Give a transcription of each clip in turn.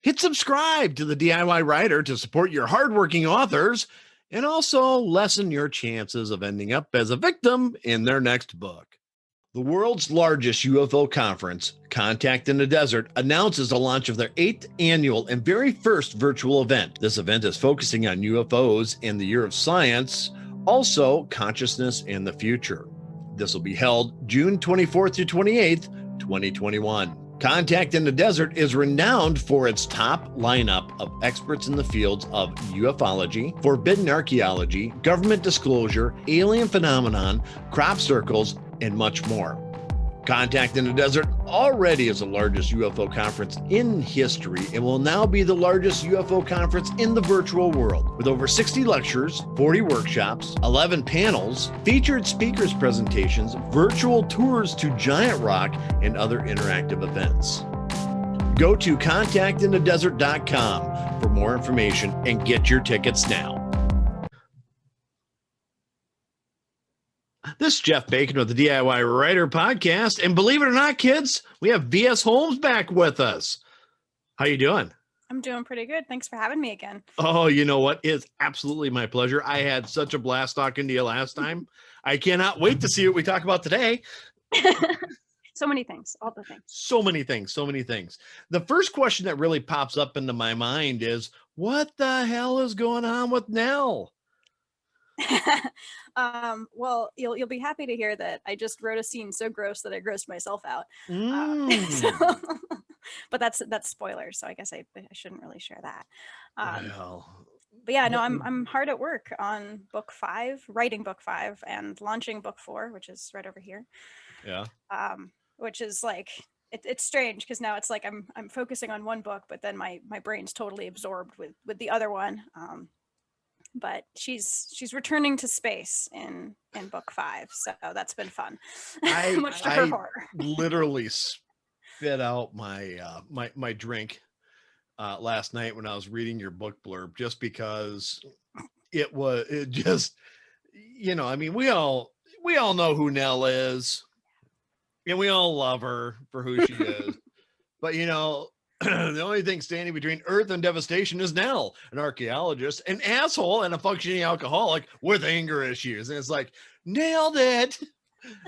Hit subscribe to the DIY Writer to support your hardworking authors and also lessen your chances of ending up as a victim in their next book. The world's largest UFO conference, Contact in the Desert, announces the launch of their 8th annual and very first virtual event. This event is focusing on UFOs and the year of science, also consciousness and the future. This will be held June 24th to 28th, 2021. Contact in the Desert is renowned for its top lineup of experts in the fields of ufology, forbidden archaeology, government disclosure, alien phenomenon, crop circles, and much more. Contact in the Desert already is the largest UFO conference in history and will now be the largest UFO conference in the virtual world, with over 60 lectures, 40 workshops, 11 panels, featured speakers presentations, virtual tours to Giant Rock, and other interactive events. Go to contactinthedesert.com for more information and get your tickets now. This is Jeff Bacon with the DIY Writer Podcast, and believe it or not, kids, we have V.S. Holmes back with us. How you doing? I'm doing pretty good. Thanks for having me again. Oh, you know what? It's absolutely my pleasure. I had such a blast talking to you last time. I cannot wait to see what we talk about today. So many things, all the things. So many things. The first question that really pops up into my mind is, what the hell is going on with Nell? Well, you'll be happy to hear that I just wrote a scene so gross that I grossed myself out. But that's spoilers, so I guess I shouldn't really share that. But yeah, no, I'm hard at work on book 5, writing book 5, and launching book 4, which is right over here. Yeah. Which is like it's strange because now it's like I'm focusing on one book, but then my brain's totally absorbed with the other one. But she's returning to space in book 5, so that's been fun. Much to her horror. Literally spit out my drink last night when I was reading your book blurb, just because it just, I mean, we all know who Nell is, and we all love her for who she is, but the only thing standing between Earth and devastation is Nell, an archaeologist, an asshole, and a functioning alcoholic with anger issues. And it's like, nailed it.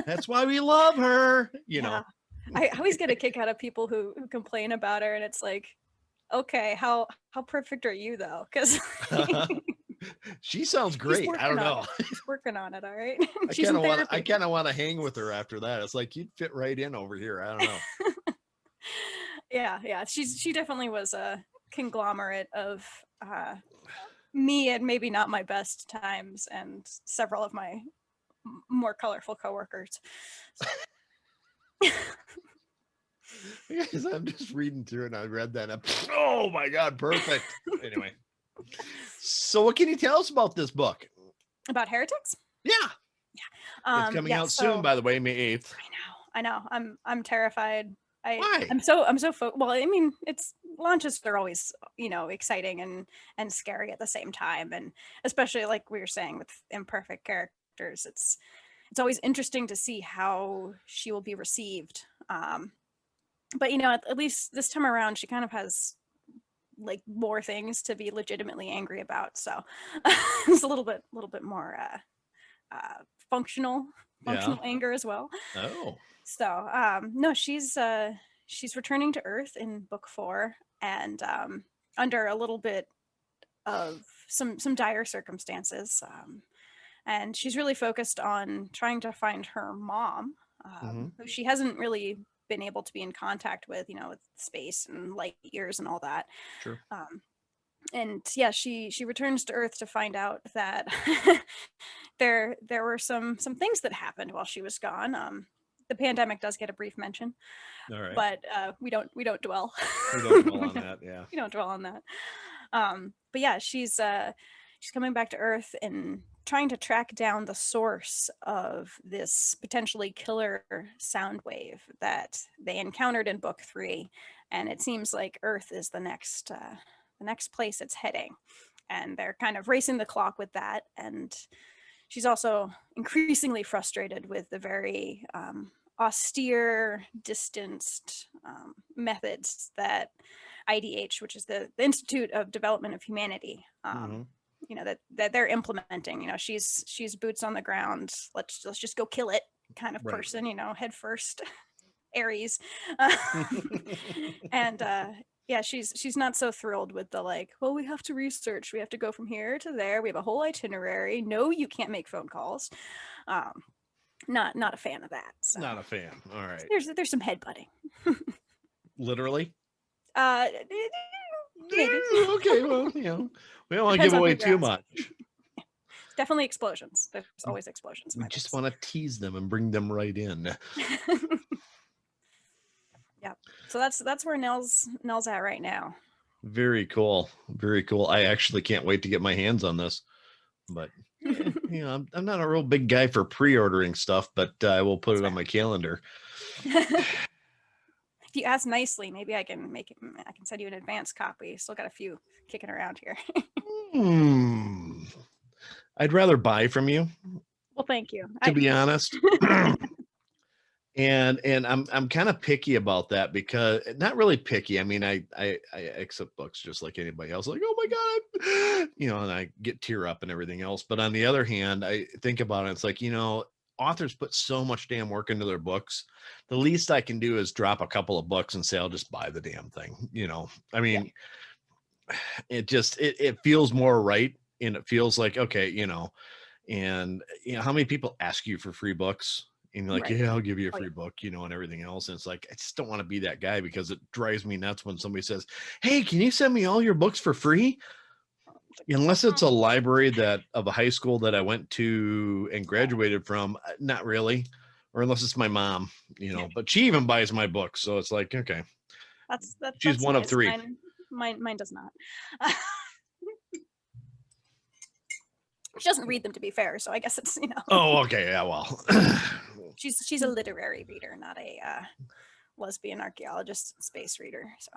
That's why we love her. Yeah. I always get a kick out of people who complain about her, and it's like, okay, how perfect are you though? Because she sounds great. I don't know. She's working on it. All right. I kind of want to hang with her after that. It's like, you'd fit right in over here. I don't know. Yeah. She definitely was a conglomerate of me and maybe not my best times and several of my more colorful coworkers. Yes, I'm just reading through and I read that up. Oh my God, perfect. Anyway. So what can you tell us about this book? About Heretics? Yeah. It's coming out soon, by the way, May 8th. I know. I'm terrified. Why? I'm so well, I mean, it's launches are always, exciting and scary at the same time. And especially like we were saying with imperfect characters, it's always interesting to see how she will be received. But at least this time around, she kind of has like more things to be legitimately angry about. So it's a little bit more functional anger as well. Oh. So no, she's returning to Earth in book 4, and under a little bit of some dire circumstances, and she's really focused on trying to find her mom, who she hasn't really been able to be in contact with, with space and light years and all that. Sure. And yeah, she returns to Earth to find out that there were some things that happened while she was gone. The pandemic does get a brief mention, all right, but we don't dwell. We don't dwell on that. Yeah, we don't dwell on that. But yeah, she's coming back to Earth and trying to track down the source of this potentially killer sound wave that they encountered in book 3, and it seems like Earth is the next place it's heading, and they're kind of racing the clock with that. And she's also increasingly frustrated with the very austere, distanced methods that IDH, which is the Institute of Development of Humanity. You know, that they're implementing. You know, she's boots on the ground. Let's just go kill it kind of person. You know, head first, Aries, and yeah, she's not so thrilled with the like, well, we have to research, we have to go from here to there, we have a whole itinerary, no, you can't make phone calls. Not a fan of that. So. Not a fan. All right. There's some headbutting. Literally? Maybe. Okay, well, you know, we don't want to give away too much. Definitely explosions. There's always explosions. We just want to tease them and bring them right in. Yeah. So that's where Nell's at right now. Very cool. Very cool. I actually can't wait to get my hands on this. But yeah, you know, I'm not a real big guy for pre-ordering stuff, but I will put it on my calendar. If you ask nicely, maybe I can send you an advance copy. Still got a few kicking around here. I'd rather buy from you. Well, thank you. To be honest. And I'm kind of picky about that, because not really picky. I mean, I accept books just like anybody else, like, oh my God, you know, and I get tear up and everything else. But on the other hand, I think about it. It's like, you know, authors put so much damn work into their books. The least I can do is drop a couple of bucks and say, I'll just buy the damn thing. You know, I mean, it just, it feels more right. And it feels like, okay, you know, and you know, how many people ask you for free books? And you're like, yeah, I'll give you a free book, you know, and everything else. And it's like, I just don't want to be that guy, because it drives me nuts when somebody says, hey, can you send me all your books for free? Unless it's a library of a high school that I went to and graduated from, not really. Or unless it's my mom, you know, but she even buys my books. So it's like, okay. She's one of three. Mine does not. She doesn't read them, to be fair, so I guess it's, you know. Oh, okay, yeah, well. she's a literary reader, not a lesbian archaeologist space reader. So.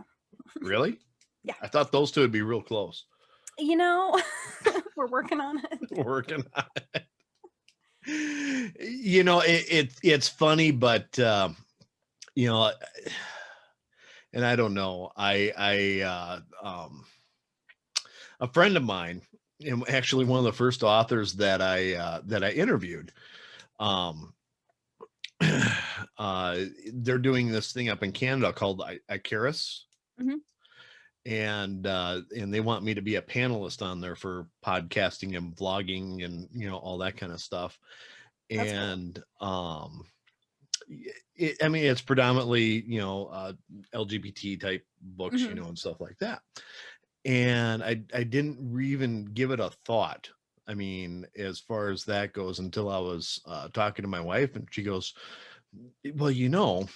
Really? Yeah. I thought those two would be real close. You know, we're working on it. Working on it. You know, it's funny, but you know, and I don't know. A friend of mine, and actually one of the first authors that I interviewed, they're doing this thing up in Canada called Icarus. And they want me to be a panelist on there for podcasting and vlogging and, you know, all that kind of stuff. That's and cool. I mean, it's predominantly, you know, LGBT type books, you know, and stuff like that. And I didn't even give it a thought. I mean, as far as that goes, until I was talking to my wife, and she goes, well, you know,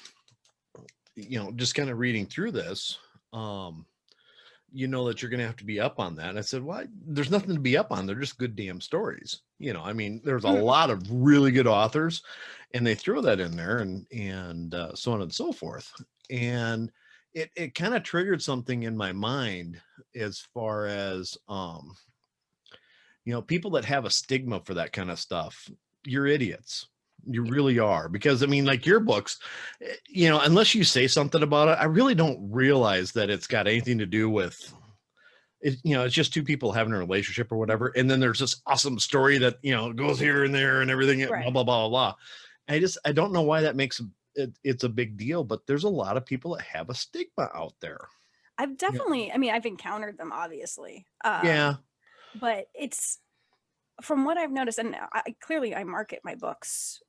just kind of reading through this, you know that you're going to have to be up on that. And I said, well, there's nothing to be up on. They're just good damn stories. You know, I mean, there's a lot of really good authors, and they throw that in there, and so on and so forth. And it kind of triggered something in my mind, as far as, you know, people that have a stigma for that kind of stuff, you're idiots. You really are. Because I mean, like your books, you know, unless you say something about it, I really don't realize that it's got anything to do with it. You know, it's just two people having a relationship or whatever. And then there's this awesome story that, you know, goes here and there and everything, blah, blah, blah, blah, blah. I don't know why that makes it's a big deal, but there's a lot of people that have a stigma out there. I've definitely, I mean, I've encountered them, obviously. Yeah. But it's, from what I've noticed, and I market my books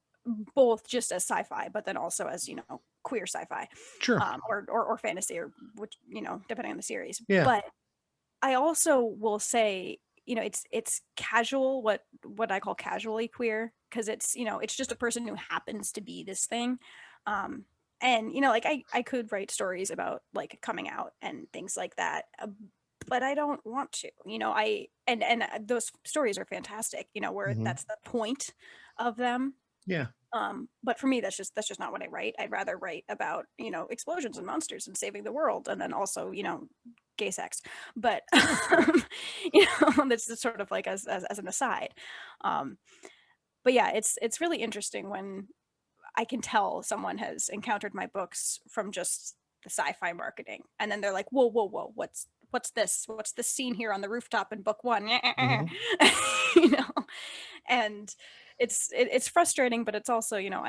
both just as sci-fi, but then also as, you know, queer sci-fi, sure, or fantasy, or which, you know, depending on the series. Yeah. But I also will say, you know, it's casual, what I call casually queer, because it's, you know, it's just a person who happens to be this thing. And, you know, like I could write stories about like coming out and things like that, but I don't want to, you know, and those stories are fantastic, you know, where that's the point of them. Yeah. But for me, that's just not what I write. I'd rather write about, you know, explosions and monsters and saving the world, and then also, you know, gay sex. But you know, that's just sort of like as an aside. But yeah, it's really interesting when I can tell someone has encountered my books from just the sci-fi marketing, and then they're like, whoa, whoa, whoa, what's this? What's the scene here on the rooftop in book one? You know, and it's frustrating, but it's also, you know,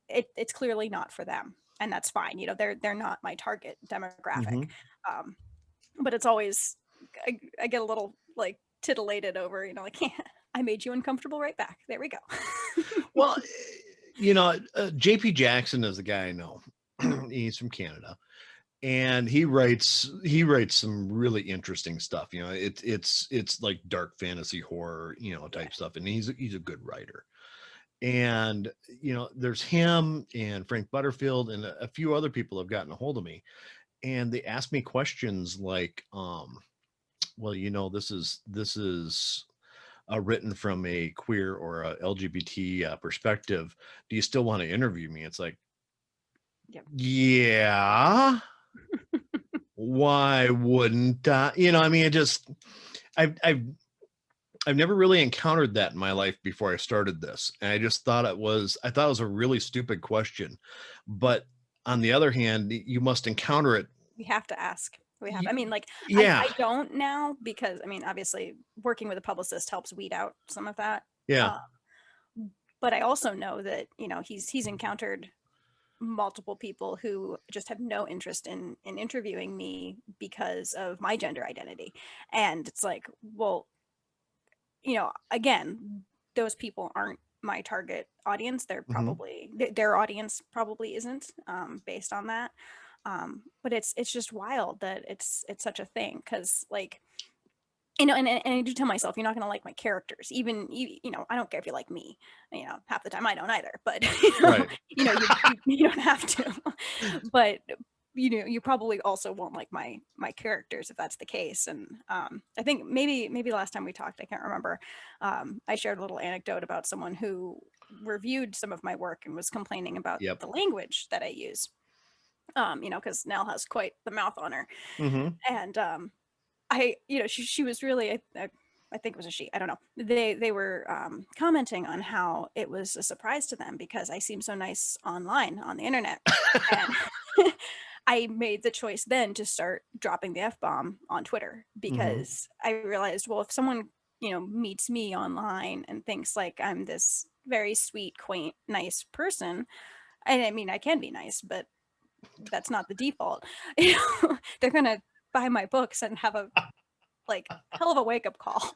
it's clearly not for them, and that's fine. You know, they're not my target demographic. But it's always, I get a little like titillated over, you know, like, yeah, I made you uncomfortable right back. There we go. Well, you know, JP Jackson is the guy I know. He's from Canada, and he writes some really interesting stuff. You know, it's like dark fantasy horror, you know, type stuff, and he's a good writer. And you know, there's him and Frank Butterfield and a few other people have gotten a hold of me, and they ask me questions like, well, you know, this is written from a queer or a LGBT perspective. Do you still want to interview me? It's like, Yep. yeah. Why wouldn't you know? I mean, I've never really encountered that in my life before I started this, and I just thought it was a really stupid question. But on the other hand, you must encounter it. We have to ask. We have. I mean, like, Yeah. I don't now, because I mean, obviously, working with a publicist helps weed out some of that. Yeah. But I also know that, you know, he's encountered multiple people who just have no interest in interviewing me because of my gender identity, and it's like, well, you know, again, those people aren't my target audience. They're probably their audience probably isn't, based on that. But it's just wild that it's such a thing, because like, you know, and I do tell myself, you're not going to like my characters, even you know, I don't care if you like me, you know, half the time I don't either, but you know, Right. you know, you don't have to. But you know, you probably also won't like my characters if that's the case. And I think maybe last time we talked, I can't remember, I shared a little anecdote about someone who reviewed some of my work and was complaining about Yep. the language that I use, you know, because Nell has quite the mouth on her. And you know, she was really, I think it was a she, I don't know. They were commenting on how it was a surprise to them because I seem so nice online on the internet. And I made the choice then to start dropping the F-bomb on Twitter, because I realized, well, if someone, you know, meets me online and thinks like I'm this very sweet, quaint, nice person, and I mean, I can be nice, but that's not the default. You know, they're gonna buy my books and have a like hell of a wake-up call.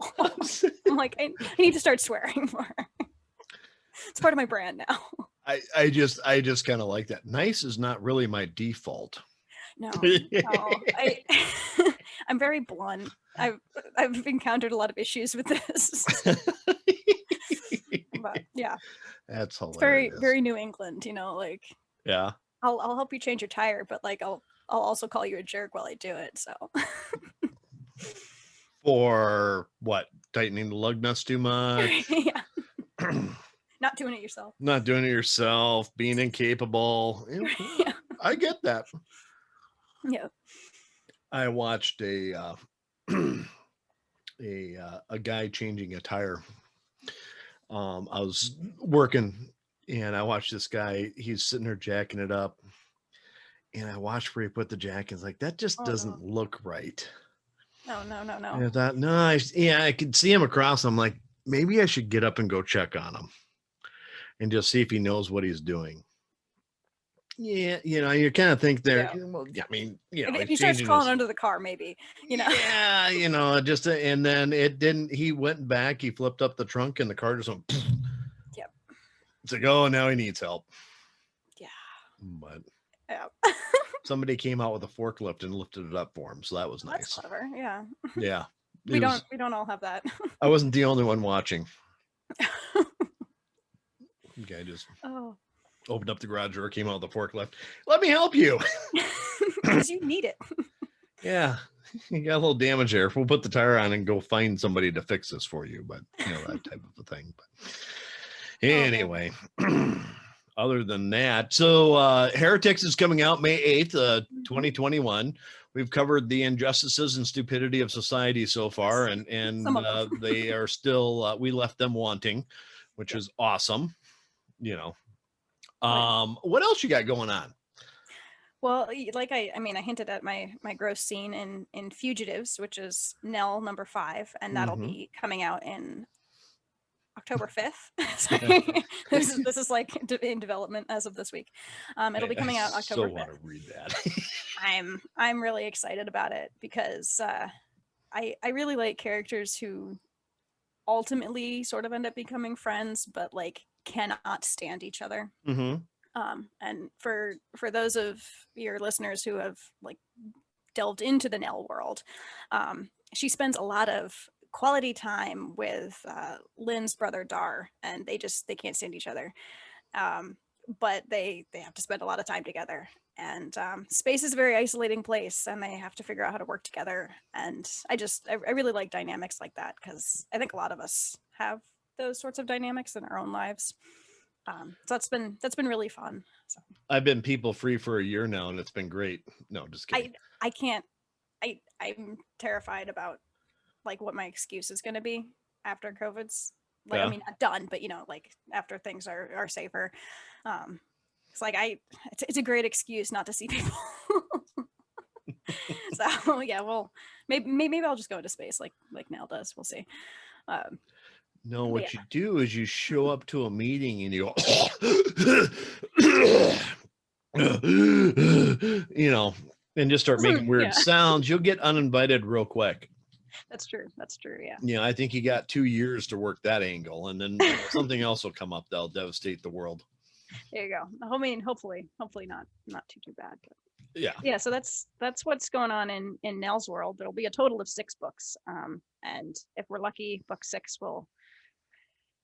I'm like, I need to start swearing more. It's part of my brand now. I just kind of like that. Nice is not really my default. No, I'm very blunt. I've encountered a lot of issues with this. But yeah, that's hilarious. It's very, very New England, you know, like, yeah, I'll help you change your tire, but like I'll also call you a jerk while I do it. So for what? Tightening the lug nuts too much? Yeah. Not doing it yourself. Not doing it yourself, being incapable. Yeah. I get that. Yeah. I watched a guy changing a tire. I was working and I watched this guy. He's sitting there jacking it up, and I watched where he put the jack. And it's like, that just doesn't look right. No. And I thought, no, I could see him across. I'm like, maybe I should get up and go check on him and just see if he knows what he's doing. Yeah, you know, you kind of think there. Yeah. Well, I mean, you know, if he starts crawling under the car, maybe, you know. Yeah, you know, just and then it didn't. He went back. He flipped up the trunk, and the car just went. Yep. It's like, oh, now he needs help. Yeah. But yeah. Somebody came out with a forklift and lifted it up for him, so that was nice. That's clever. Yeah. Yeah. We don't all have that. I wasn't the only one watching. Okay, just opened up the garage door, came out with a forklift. Let me help you. Because you need it. Yeah. You got a little damage there. We'll put the tire on and go find somebody to fix this for you. But you know, that type of a thing. But anyway, other than that, so Heretics is coming out May 8th, 2021. We've covered the injustices and stupidity of society so far, and they are still, we left them wanting, which is awesome. You know, what else you got going on? Well, like I mean, I hinted at my gross scene in Fugitives, which is Nell #5, and that'll Mm-hmm. be coming out in October 5th. Sorry, this is like in development as of this week. It'll be I coming out so October want to 5th. read that. I'm really excited about it because I really like characters who ultimately sort of end up becoming friends, but like cannot stand each other. Mm-hmm. And for those of your listeners who have like delved into the Nell world, she spends a lot of quality time with Lynn's brother Dar, and they can't stand each other. Um, but they have to spend a lot of time together. And space is a very isolating place, and they have to figure out how to work together. And I really like dynamics like that because I think a lot of us have those sorts of dynamics in our own lives. So that's been really fun. So I've been people free for a year now, and it's been great. No, just kidding. I can't I'm terrified about like what my excuse is going to be after COVID's like, I Yeah. mean, not done, but like after things are safer. It's like it's a great excuse not to see people. So yeah, well, maybe I'll just go into space like Nell does. We'll see. Um, No, but yeah, what you do is you show up to a meeting and you go, and just start making weird yeah, sounds. You'll get uninvited real quick. that's true. That's true. Yeah. I think you got 2 years to work that angle, and then something else will come up that'll devastate the world. There you go. I mean, hopefully not too bad. But Yeah. yeah, so that's what's going on in Nell's world. There'll be a total of 6 books, and if we're lucky, book 6 will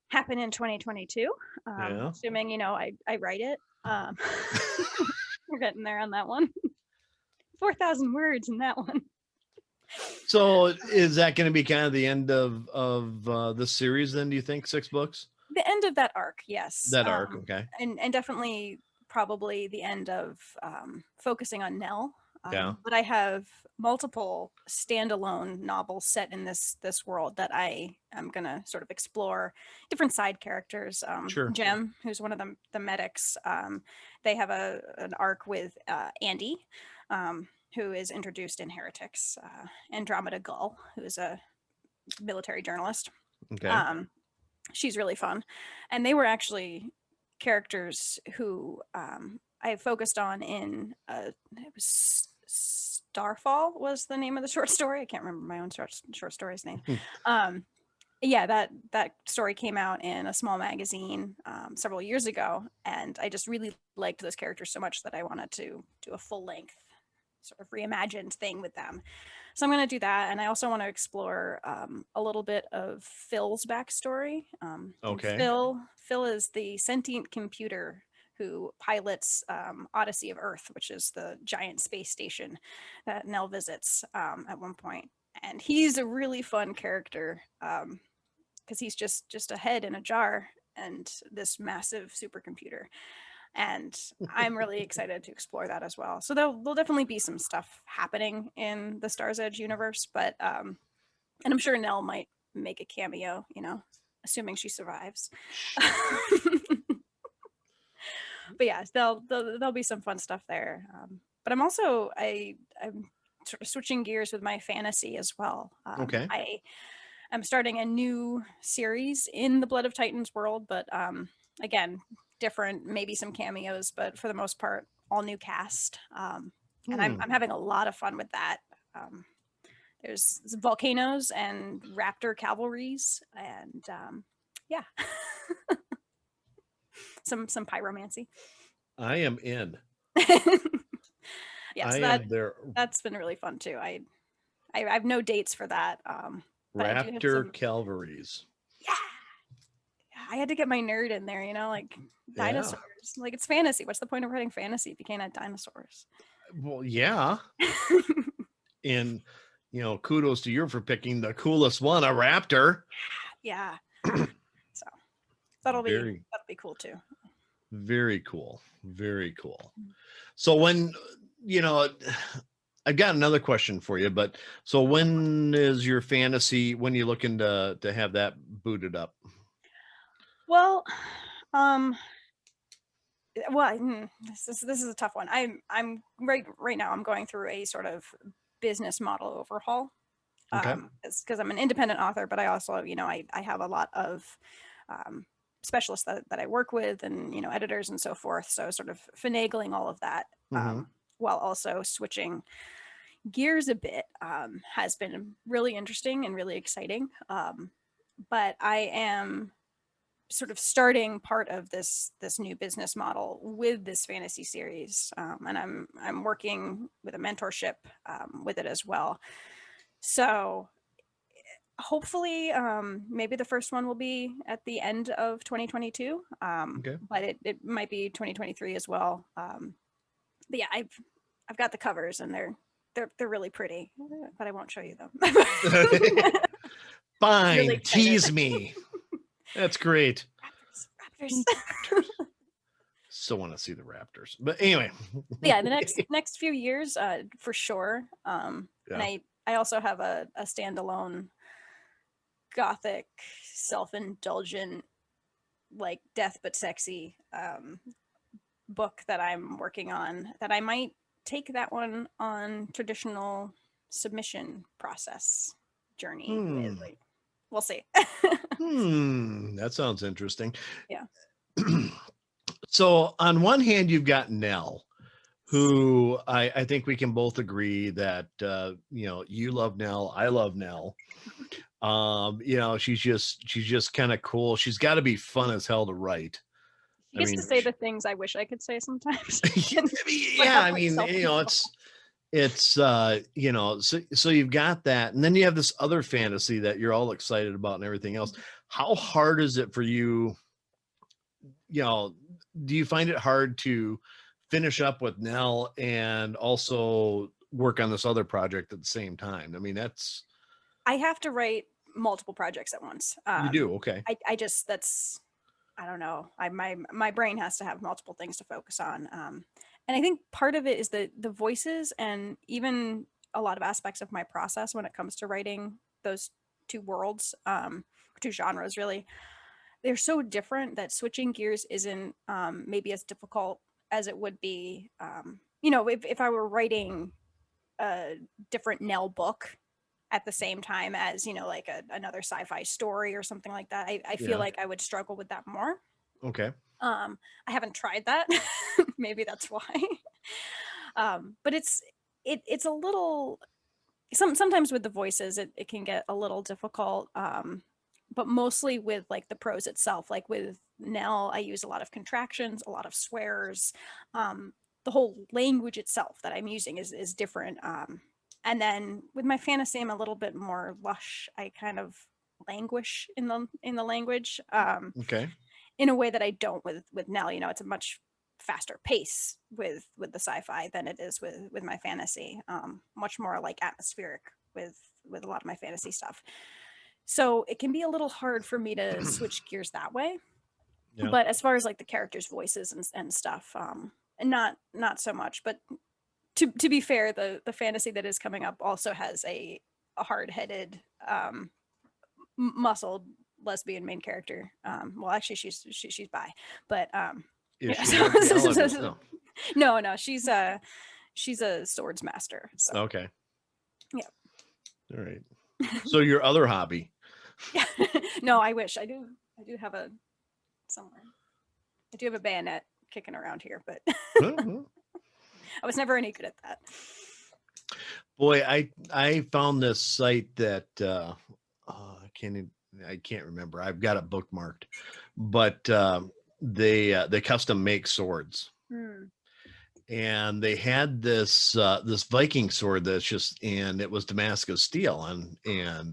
happen in 2022. Yeah. Assuming I write it. We're getting there on that one. 4,000 words in that one. So is that going to be kind of the end of the series then, do you think? 6 books? The end of that arc, yes. That arc, okay. And definitely probably the end of focusing on Nell. Yeah. But I have multiple standalone novels set in this world that I am gonna sort of explore different side characters. Sure. Jem, who's one of the medics, they have an arc with Andy, who is introduced in Heretics, Andromeda Gull, who is a military journalist. Okay. She's really fun, and they were actually characters who I focused on in it was Starfall was the name of the short story. I can't remember my own short story's name. Yeah, that story came out in a small magazine several years ago, and I just really liked those characters so much that I wanted to do a full length sort of reimagined thing with them. So I'm going to do that, and I also want to explore a little bit of Phil's backstory. Okay. Phil is the sentient computer who pilots Odyssey of Earth, which is the giant space station that Nell visits at one point. And he's a really fun character because he's just a head in a jar and this massive supercomputer. And I'm really excited to explore that as well. So there'll definitely be some stuff happening in the Star's Edge universe, but and I'm sure Nell might make a cameo, assuming she survives. But yeah, there'll be some fun stuff there. But I'm also I'm sort of switching gears with my fantasy as well. Okay. I'm starting a new series in the Blood of Titans world, but again, different, maybe some cameos, but for the most part, all new cast. And I'm having a lot of fun with that. There's volcanoes and raptor cavalries, and yeah, some pyromancy. I am in. Yeah, so that's been really fun too. I have no dates for that. But I do have Raptor Calvaries. Yeah, I had to get my nerd in there, like dinosaurs. Yeah. Like, it's fantasy. What's the point of writing fantasy if you can't have dinosaurs? Well, yeah. And kudos to you for picking the coolest one, a raptor. Yeah. So that'll be cool too. Very cool. Very cool. So when I've got another question for you, but so when is your fantasy, when you looking to have that booted up? Well, Well, this is a tough one. I'm right now I'm going through a sort of business model overhaul. Okay. It's because I'm an independent author, but I also, I have a lot of specialists that I work with, and editors and so forth. So sort of finagling all of that, Mm-hmm. while also switching gears a bit, has been really interesting and really exciting. But I am sort of starting part of this new business model with this fantasy series, and I'm working with a mentorship with it as well. So hopefully, maybe the first one will be at the end of 2022, Okay. but it might be 2023 as well. But yeah, I've got the covers, and they're really pretty, but I won't show you them. Really Fine, excited. tease me. That's great. Raptors. Still want to see the Raptors, but anyway. Yeah, the next few years, for sure. And Yeah. I also have a standalone gothic, self-indulgent, like death but sexy book that I'm working on, that I might take that one on traditional submission process journey with. Like, we'll see. That sounds interesting. Yeah. So on one hand, you've got Nell, who I think we can both agree that you love Nell, I love Nell. She's just kind of cool. She's got to be fun as hell to write. She gets to say the things I wish I could say sometimes. Yeah, I mean, so you've got that, and then you have this other fantasy that you're all excited about and everything else. How hard is it for you? Do you find it hard to finish up with Nell and also work on this other project at the same time? I mean, I have to write multiple projects at once. You do, okay. I don't know. My brain has to have multiple things to focus on. And I think part of it is the voices, and even a lot of aspects of my process when it comes to writing those two worlds, two genres really. They're so different that switching gears isn't maybe as difficult as it would be. If I were writing a different Nell book at the same time as, like another sci-fi story or something like that, I feel like I would struggle with that more. Okay. I haven't tried that. Maybe that's why. But it's a little, sometimes with the voices it can get a little difficult. But mostly with like the prose itself, like with Nell, I use a lot of contractions, a lot of swears. The whole language itself that I'm using is different. And then with my fantasy, I'm a little bit more lush. I kind of languish in the language, Okay. in a way that I don't with Nell. It's a much faster pace with the sci-fi than it is with my fantasy. Much more like atmospheric with a lot of my fantasy stuff. So it can be a little hard for me to switch gears that way. Yeah. But as far as like the characters' voices and stuff, and not so much. But to be fair, the fantasy that is coming up also has a hard-headed, muscled lesbian main character. Well, actually, she's bi, but no, she's a swords master. So okay. Yeah. All right. So your other hobby? Yeah. No, I wish I do have a somewhere. I do have a bayonet kicking around here, but I was never any good at that. Boy, I found this site that I can't remember. I've got it bookmarked, but they custom make swords. And they had this Viking sword that's just, and it was Damascus steel, and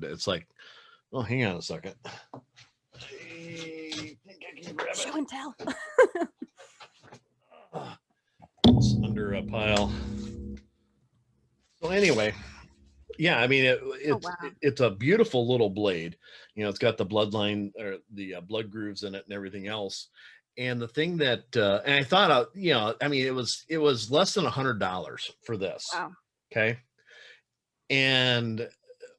it's like, oh, hang on a second. Show and tell. It's under a pile. So anyway, yeah, I mean it's a beautiful little blade. It's got the bloodline or the blood grooves in it and everything else. And the thing that and I thought, I mean, it was less than $100 for this. Wow. Okay. And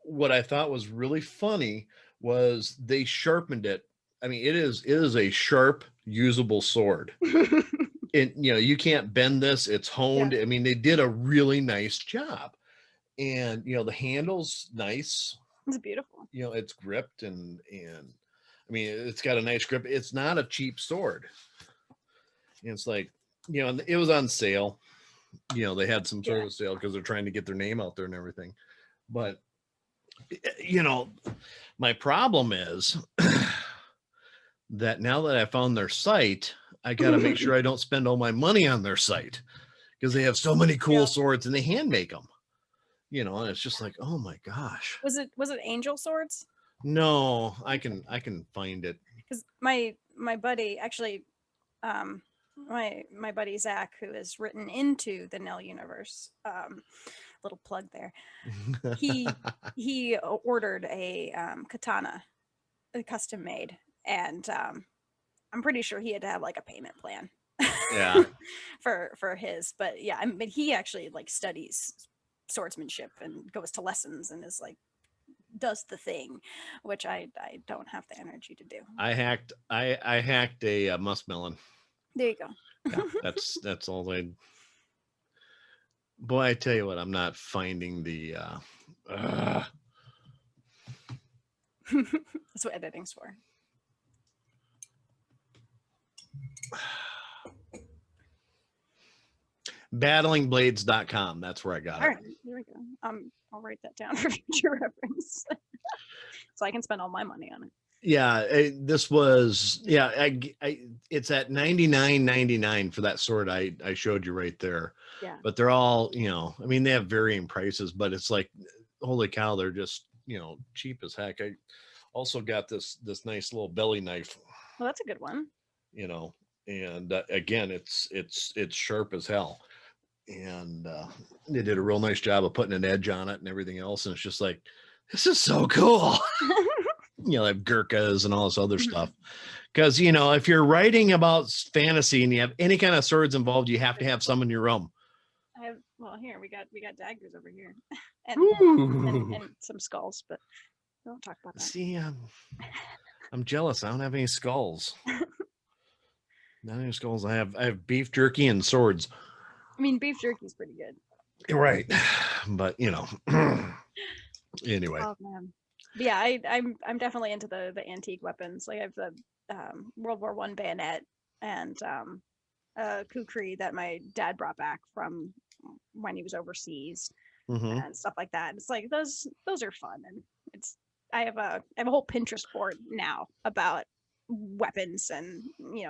what I thought was really funny was they sharpened it. I mean, it is a sharp, usable sword. you can't bend this. It's honed. Yeah. I mean, they did a really nice job. And the handle's nice. It's beautiful. It's gripped and I mean, it's got a nice grip. It's not a cheap sword. And it's like, and it was on sale. They had some sort of sale because they're trying to get their name out there and everything. But my problem is that now that I found their site, I got to make sure I don't spend all my money on their site because they have so many cool swords and they hand make them. And it's just like, oh my gosh. Was it angel swords? No, I can find it. Because my buddy actually, my buddy Zach, who is written into the NEL universe, little plug there. He ordered a katana, a custom made, and I'm pretty sure he had to have like a payment plan. Yeah. for his, but yeah, I mean, he actually like studies swordsmanship and goes to lessons and is like does the thing, which I don't have the energy to do. I hacked a muskmelon. There you go. Yeah, that's all I. Boy, I tell you what, I'm not finding the. That's what editing's for. Battlingblades.com. That's where I got it. All right, there we go. I'll write that down for future reference, so I can spend all my money on it. Yeah, this was it's at $99.99 for that sword I showed you right there. Yeah. But they're all, I mean, they have varying prices, but it's like, holy cow, they're just, cheap as heck. I also got this nice little belly knife. Well, that's a good one. And again, it's sharp as hell. And they did a real nice job of putting an edge on it and everything else. And it's just like, this is so cool. They have Gurkhas and all this other stuff. Because, if you're writing about fantasy and you have any kind of swords involved, you have to have some in your room. Here we got daggers over here and some skulls, but we won't talk about that. See, I'm jealous. I don't have any skulls. Not any skulls. I have beef jerky and swords. I mean, beef jerky is pretty good. Right. But, anyway. Oh, man. But yeah, I'm definitely into the antique weapons. Like I have the World War I bayonet and a kukri that my dad brought back from when he was overseas and stuff like that. It's like those are fun, and I have a whole Pinterest board now about weapons and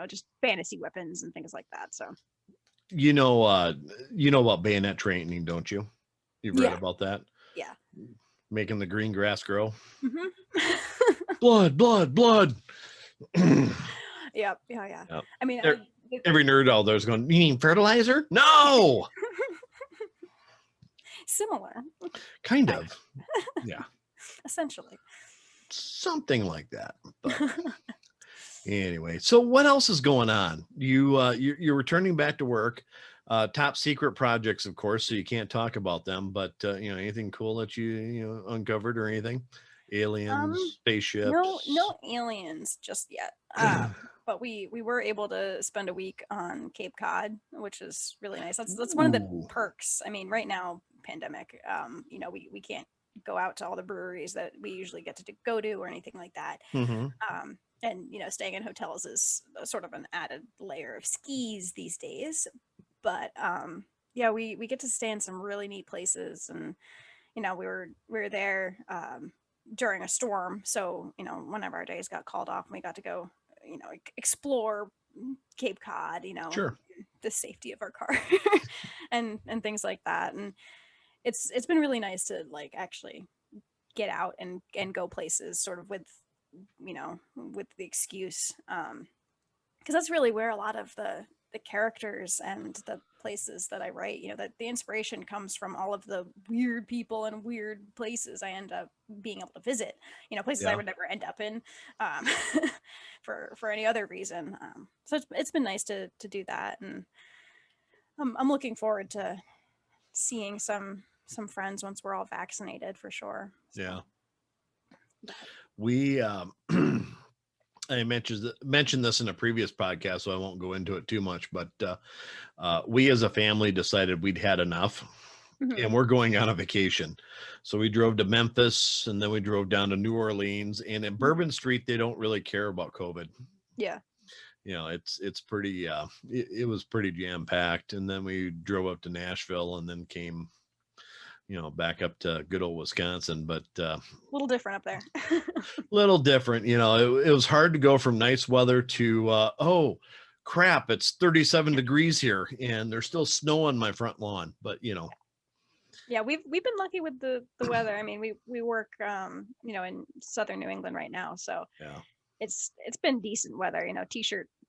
just fantasy weapons and things like that. So you know about bayonet training, don't you? You've read about that? Yeah. Making the green grass grow. Mm-hmm. blood. Yeah. I mean, every nerd out there's going, you mean fertilizer? No. Similar. Kind of. Yeah. Essentially. Something like that. But anyway, so what else is going on? You're returning back to work. Top secret projects, of course, so you can't talk about them. But anything cool that you uncovered or anything? Aliens, spaceships? No aliens just yet. But we were able to spend a week on Cape Cod, which is really nice. That's one of the perks. I mean, right now, pandemic, we can't go out to all the breweries that we usually get to go to or anything like that. And staying in hotels is sort of an added layer of skis these days. But we get to stay in some really neat places, and we were there during a storm, so one of our days got called off and we got to go explore Cape Cod, Sure. the safety of our car and things like that. And it's been really nice to like actually get out and go places sort of with the excuse, because that's really where a lot of the characters and the places that I write, that the inspiration comes from all of the weird people and weird places I end up being able to visit, places I would never end up in for any other reason. So it's been nice to do that, and I'm looking forward to seeing some friends once we're all vaccinated for sure. So. Yeah. We I mentioned this in a previous podcast, so I won't go into it too much. But we as a family decided we'd had enough, Mhm. and we're going on a vacation. So we drove to Memphis, and then we drove down to New Orleans. And in Mhm. Bourbon Street, they don't really care about COVID. Yeah. It's pretty. It was pretty jam packed. And then we drove up to Nashville, and then came back up to good old Wisconsin. But A little different up there. little different. It was hard to go from nice weather to oh crap, it's 37 degrees here and there's still snow on my front lawn. But Yeah, we've been lucky with the weather. I mean, we work in southern New England right now, so yeah, it's been decent weather.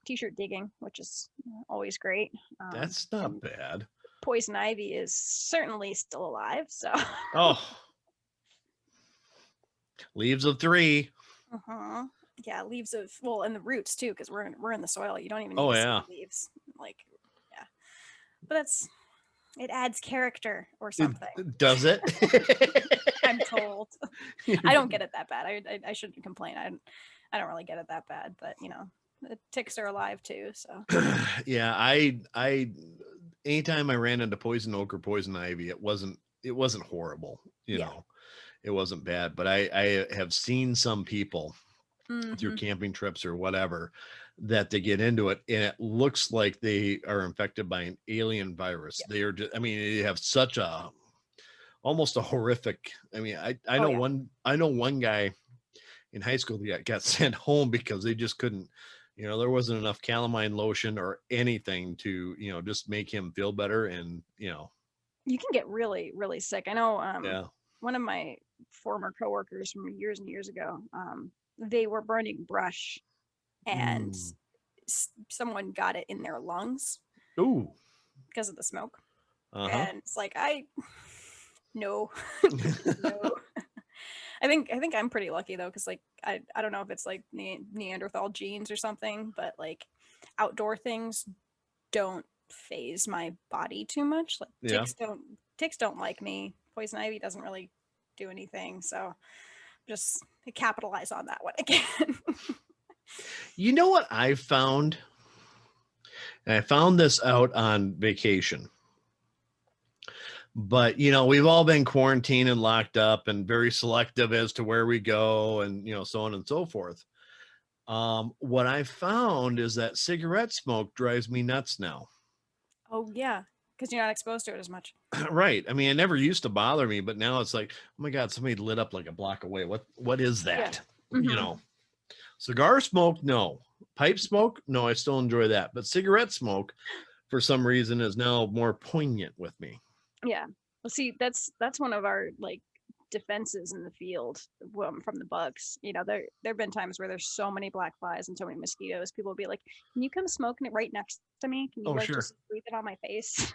T-shirt digging, which is always great. that's not And bad. poison ivy is certainly still alive. So. Oh, leaves of three. Uh-huh. Yeah, leaves of and the roots too, because we're in the soil. You don't even need Oh to see yeah, the leaves. Like, yeah, but it adds character or it something. does it. I'm told. I don't get it that bad. I shouldn't complain. I don't really get it that bad, but the ticks are alive too. So. Yeah, I anytime I ran into poison oak or poison ivy, it wasn't horrible. Yeah. It wasn't bad. But I have seen some people through Mm-hmm. camping trips or whatever that they get into it and it looks like they are infected by an alien virus. Yeah. They are just, I mean, they have such a almost a horrific. I mean, I Oh know yeah. one guy in high school that got sent home because they just couldn't, there wasn't enough calamine lotion or anything to, just make him feel better. And, You can get really, really sick. I know yeah. one of my former coworkers from years and years ago, they were burning brush and Mm. someone got it in their lungs Ooh. because of the smoke. Uh-huh. And it's like, no, no. I think I'm pretty lucky though, because like I don't know if it's like Neanderthal genes or something, but like outdoor things don't phase my body too much. Like Yeah. ticks don't like me. Poison ivy doesn't really do anything, so just capitalize on that one again. You know what I found? And I found this out on vacation. But we've all been quarantined and locked up and very selective as to where we go and so on and so forth. What I found is that cigarette smoke drives me nuts now. Oh yeah, because you're not exposed to it as much. Right. I mean, it never used to bother me, but now it's like, oh my God, somebody lit up like a block away. What is Yeah. that? Mm-hmm. Cigar smoke, no. Pipe smoke, no, I still enjoy that. But cigarette smoke, for some reason, is now more poignant with me. Yeah. Well, see, that's one of our like defenses in the field from the bugs. There have been times where there's so many black flies and so many mosquitoes. People will be like, "Can you come smoke it right next to me? Can you Oh, like sure. just breathe it on my face?"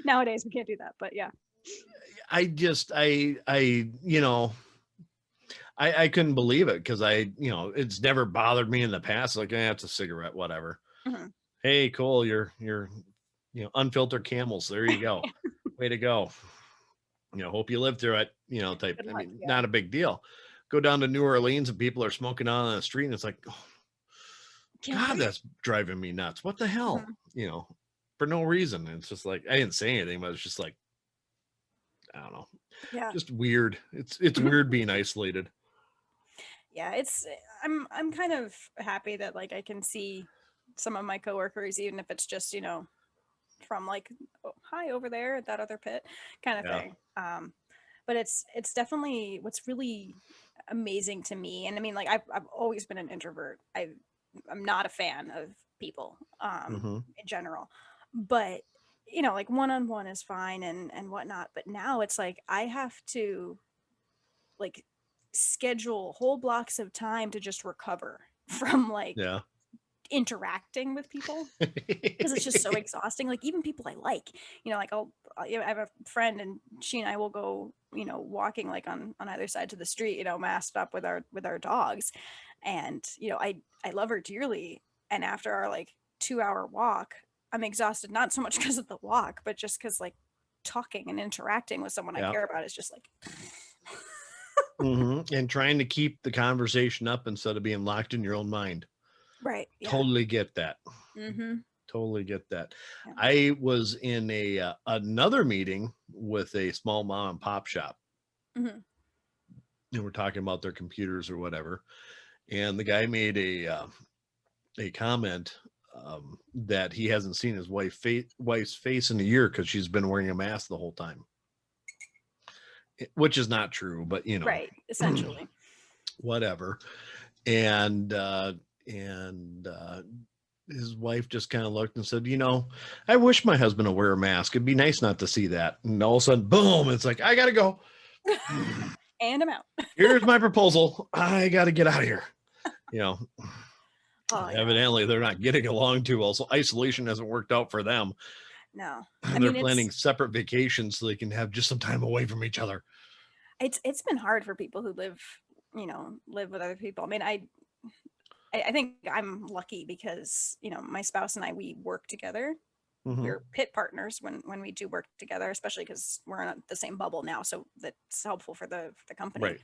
Nowadays we can't do that, but yeah. I just, I couldn't believe it because it's never bothered me in the past. Like, it's a cigarette, whatever. Mm-hmm. Hey, Cole, you're unfiltered camels. There you go. Way to go. Hope you live through it, type. Good I luck, mean, yeah. not a big deal. Go down to New Orleans and people are smoking on the street. And it's like, oh, God, that's driving me nuts. What the hell? Mm-hmm. For no reason. And it's just like, I didn't say anything, but it's just like, I don't know. Yeah. Just weird. It's weird being isolated. Yeah, I'm kind of happy that like I can see some of my coworkers, even if it's just from like, oh, hi over there at that other pit kind of Yeah. thing. But it's definitely what's really amazing to me. And I mean, like I've always been an introvert. I'm not a fan of people Mm-hmm. in general, but like one-on-one is fine and whatnot. But now it's like I have to like schedule whole blocks of time to just recover from like Yeah. interacting with people because it's just so exhausting. Like even people I like, like I have a friend and she and I will go, walking like on either sides of the street, masked up with our dogs, and I love her dearly. And after our like 2-hour walk, I'm exhausted not so much because of the walk, but just because like talking and interacting with someone I Yeah. care about is just like And trying to keep the conversation up instead of being locked in your own mind. Right. Yeah. Totally get that. Mm-hmm. Totally get that. Yeah. I was in a another meeting with a small mom and pop shop, Mm-hmm. and we're talking about their computers or whatever. And the guy made a comment that he hasn't seen his wife's face in a year because she's been wearing a mask the whole time, which is not true, but Right. Essentially. whatever. And his wife just kind of looked and said, I wish my husband would wear a mask. It'd be nice not to see that. And all of a sudden, boom, it's like, I gotta go. And I'm out. Here's my proposal. I gotta get out of here. Oh, yeah. Evidently they're not getting along too well. So isolation hasn't worked out for them. No. They're planning separate vacations so they can have just some time away from each other. It's been hard for people who live with other people. I mean, I think I'm lucky because, my spouse and I, we work together. We're pit partners when we do work together, especially because we're in the same bubble now. So that's helpful for the company. Right.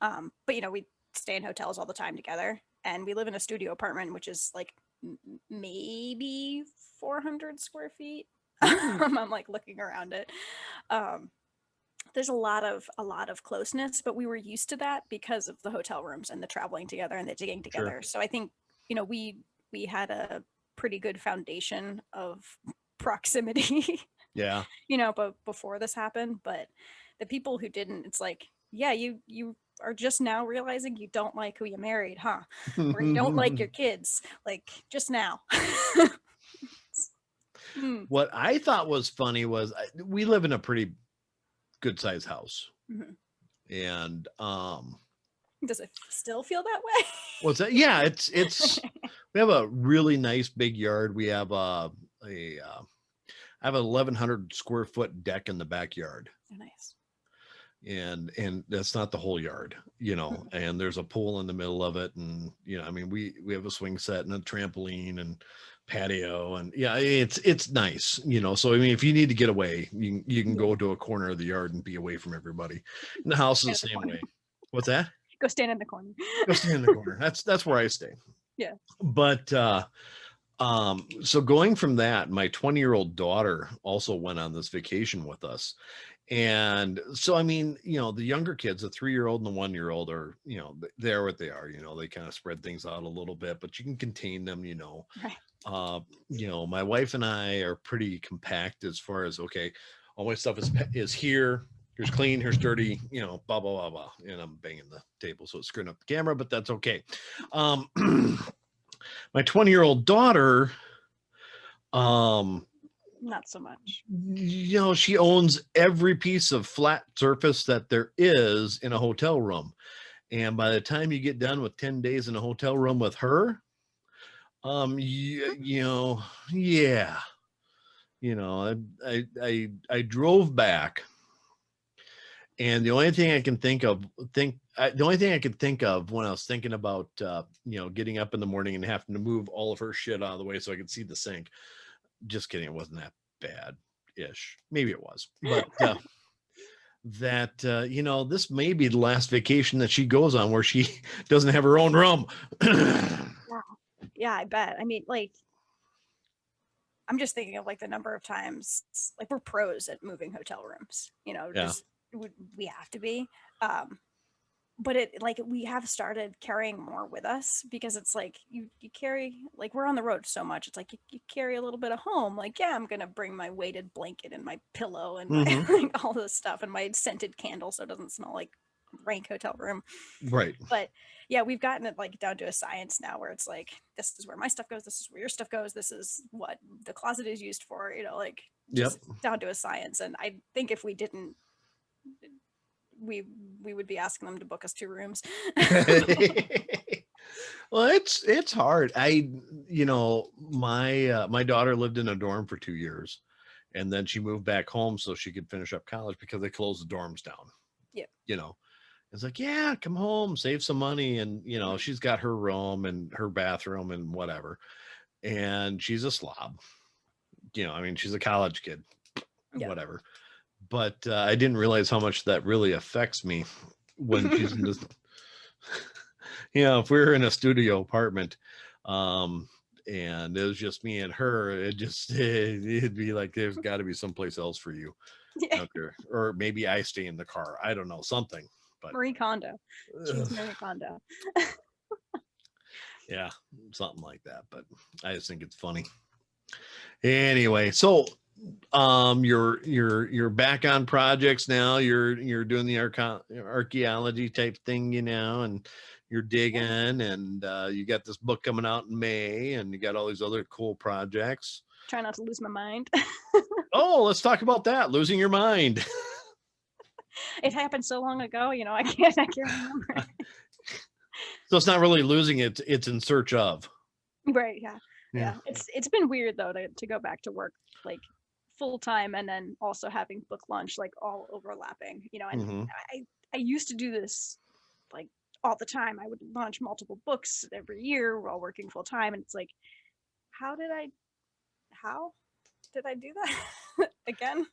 But, we stay in hotels all the time together, and we live in a studio apartment, which is like maybe 400 square feet. I'm like looking around it. There's a lot of closeness, but we were used to that because of the hotel rooms and the traveling together and the digging together. Sure. So I think, we had a pretty good foundation of proximity. Yeah. But before this happened, but the people who didn't, it's like, yeah, you are just now realizing you don't like who you married, huh? Or you don't like your kids, like just now. What I thought was funny was we live in a pretty good sized house. And does it still feel that way? what's that? Yeah, it's we have a really nice big yard. We have I have an 1,100 square foot deck in the backyard. Oh, nice. And that's not the whole yard, and there's a pool in the middle of it, and I mean we have a swing set and a trampoline and patio, and yeah, it's nice, so I mean if you need to get away, you can go to a corner of the yard and be away from everybody. And the house is the same way. What's that? Go stand in the corner. Go stand in the corner. That's where I stay. Yeah. But so going from that, my 20-year-old daughter also went on this vacation with us. And so, I mean, the younger kids, the 3-year-old and the 1-year-old are, they're what they are, they kind of spread things out a little bit, but you can contain them, Right. My wife and I are pretty compact as far as, okay, all my stuff is here. Here's clean, here's dirty, blah, blah, blah, blah. And I'm banging the table, so it's screwing up the camera, but that's okay. My 20-year-old daughter, not so much. She owns every piece of flat surface that there is in a hotel room. And by the time you get done with 10 days in a hotel room with her, yeah. I drove back, and the only thing I can think of when I was thinking about getting up in the morning and having to move all of her shit out of the way so I could see the sink. Just kidding, it wasn't that bad-ish. Maybe it was, but this may be the last vacation that she goes on where she doesn't have her own room. Yeah, I bet. I mean, like, I'm just thinking of like the number of times, like, we're pros at moving hotel rooms, just we have to be. But we have started carrying more with us, because it's like you carry, like, we're on the road so much. It's like you carry a little bit of home. Like, yeah, I'm going to bring my weighted blanket and my pillow and my, like, all this stuff, and my scented candle so it doesn't smell like rank hotel room. Right. But yeah, we've gotten it like down to a science now, where it's like, this is where my stuff goes, this is where your stuff goes, this is what the closet is used for, like, just down to a science. And I think if we didn't, we would be asking them to book us 2 rooms. Well, it's hard. My daughter lived in a dorm for 2 years, and then she moved back home so she could finish up college because they closed the dorms down. Yeah. It's like, yeah, come home, save some money. And, she's got her room and her bathroom and whatever. And she's a slob. I mean, she's a college kid, whatever. But I didn't realize how much that really affects me, when she's in this. If we were in a studio apartment, and it was just me and her, it'd be like, there's got to be someplace else for you Yeah. out there, or maybe I stay in the car. I don't know, something. But Marie Kondo. She's Marie Kondo. yeah, something like that. But I just think it's funny. Anyway, so you're back on projects now. You're doing the archaeology type thing, and you're digging, and you got this book coming out in May, and you got all these other cool projects. Try not to lose my mind. Oh, let's talk about that. Losing your mind. It happened so long ago, I can't remember. So it's not really losing it, it's in search of. Right. Yeah. It's been weird though to go back to work like full time, and then also having book launch like all overlapping, and Mm-hmm. I used to do this like all the time. I would launch multiple books every year while working full time, and it's like, how did I do that again?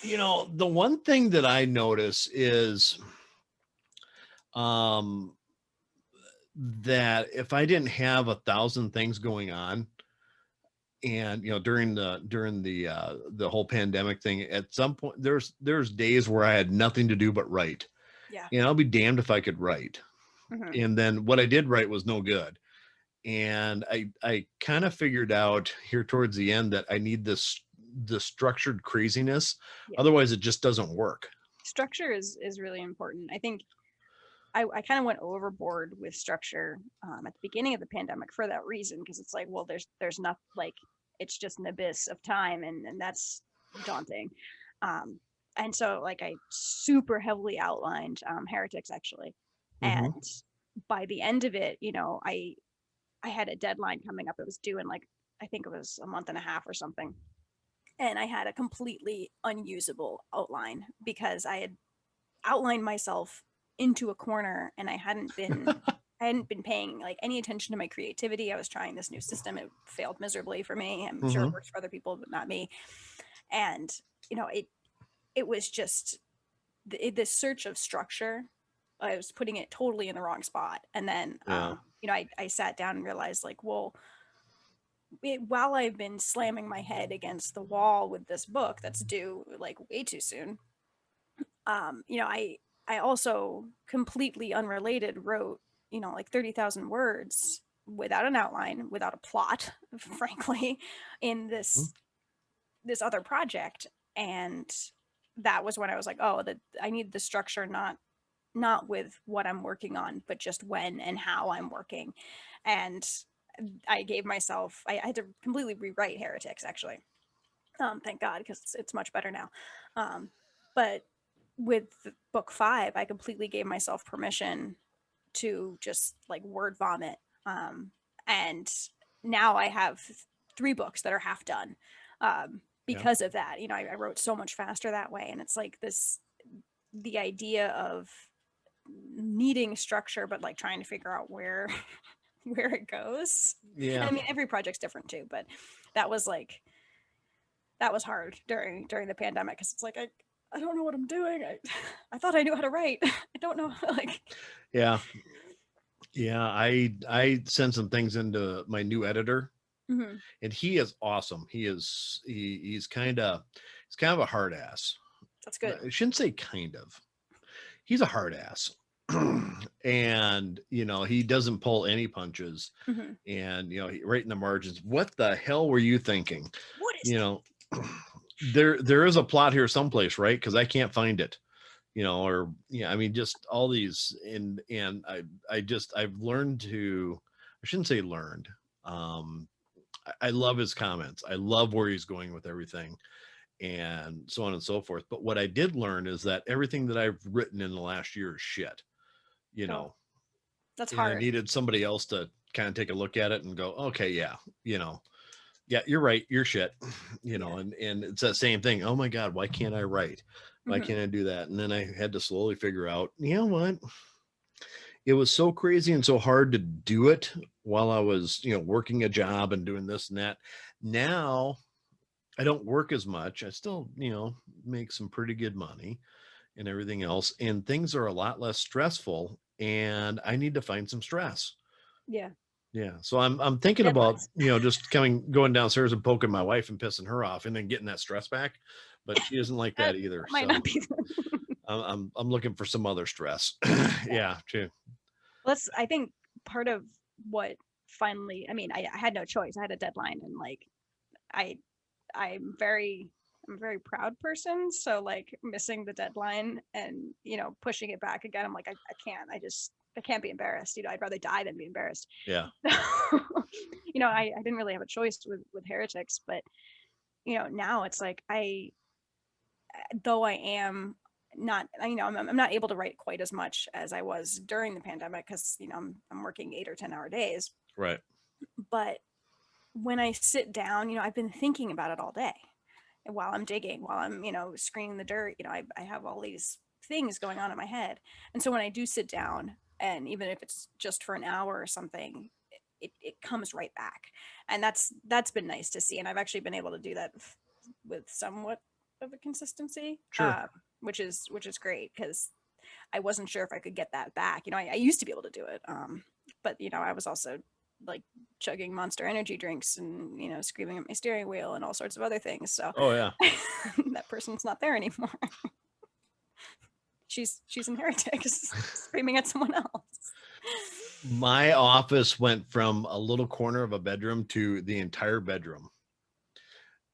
The one thing that I notice is that if I didn't have 1,000 things going on, and during the whole pandemic thing, at some point there's days where I had nothing to do but write. Yeah. And I'll be damned if I could write. Mm-hmm. And then what I did write was no good. And I kind of figured out here towards the end that I need the structured craziness. Yeah. Otherwise it just doesn't work. Structure is really important. I think I kind of went overboard with structure at the beginning of the pandemic for that reason, because it's like, well, there's not like, it's just an abyss of time, and that's daunting. And so like I super heavily outlined Heretics actually. Mm-hmm. And by the end of it, I had a deadline coming up. It was due in like, I think it was a month and a half or something. And I had a completely unusable outline because I had outlined myself into a corner, and I hadn't been paying like any attention to my creativity. I was trying this new system. It failed miserably for me. I'm sure it works for other people, but not me. And, it was just this search of structure. I was putting it totally in the wrong spot. And then, I sat down and realized like, well, while I've been slamming my head against the wall with this book that's due like way too soon, I also completely unrelated wrote, like 30,000 words without an outline, without a plot, frankly, in this other project. And that was when I was like, oh, I need the structure, not with what I'm working on, but just when and how I'm working. And I gave myself, I had to completely rewrite Heretics actually. Thank God, because it's much better now. But with book 5, I completely gave myself permission to just like word vomit. And now I have 3 books that are half done because of that. I wrote so much faster that way. And it's like the idea of needing structure, but like trying to figure out where it goes. Yeah. And I mean, every project's different too, but that was hard during the pandemic, because it's like I don't know what I'm doing. I thought I knew how to write. I don't know. Like, yeah. I sent some things into my new editor, and he is awesome. He's kind of a hard ass. That's good. I shouldn't say kind of. He's a hard ass. And he doesn't pull any punches. And right in the margins, what the hell were you thinking? What is there is a plot here someplace, right? Because I can't find it, I mean, just all these, and I've learned to, I shouldn't say learned. I love his comments. I love where he's going with everything, and so on and so forth. But what I did learn is that everything that I've written in the last year is shit. That's and hard. I needed somebody else to kind of take a look at it and go, okay, yeah, yeah, you're right, you're shit, and it's that same thing. Oh my God, why can't I write? Why can't I do that? And then I had to slowly figure out, what? It was so crazy and so hard to do it while I was, working a job and doing this and that. Now I don't work as much. I still, make some pretty good money. and everything else. And things are a lot less stressful, and I need to find some stress. Yeah. Yeah. So I'm thinking about, Deadlines. just going downstairs and poking my wife and pissing her off and then getting that stress back. But she isn't like that either. Might So not be. I'm looking for some other stress. Yeah, true. I think part of what finally, I mean, I had no choice. I had a deadline, and like, I, I'm a very proud person. So like missing the deadline and, pushing it back again, I'm like, I can't, I can't be embarrassed. I'd rather die than be embarrassed. Yeah. I didn't really have a choice with Heretics, but, now it's like, though I am not, I'm not able to write quite as much as I was during the pandemic, because, I'm working 8 or 10-hour days. Right. But when I sit down, I've been thinking about it all day. And while I'm digging, while I'm, screening the dirt, I have all these things going on in my head. And so when I do sit down, and even if it's just for an hour or something, it comes right back. And that's been nice to see. And I've actually been able to do that with somewhat of a consistency, Sure. which is great, because I wasn't sure if I could get that back. I used to be able to do it, but I was also like chugging Monster Energy drinks and screaming at my steering wheel and all sorts of other things. So Oh yeah. that person's not there anymore. she's in Heretics, screaming at someone else. My office went from a little corner of a bedroom to the entire bedroom.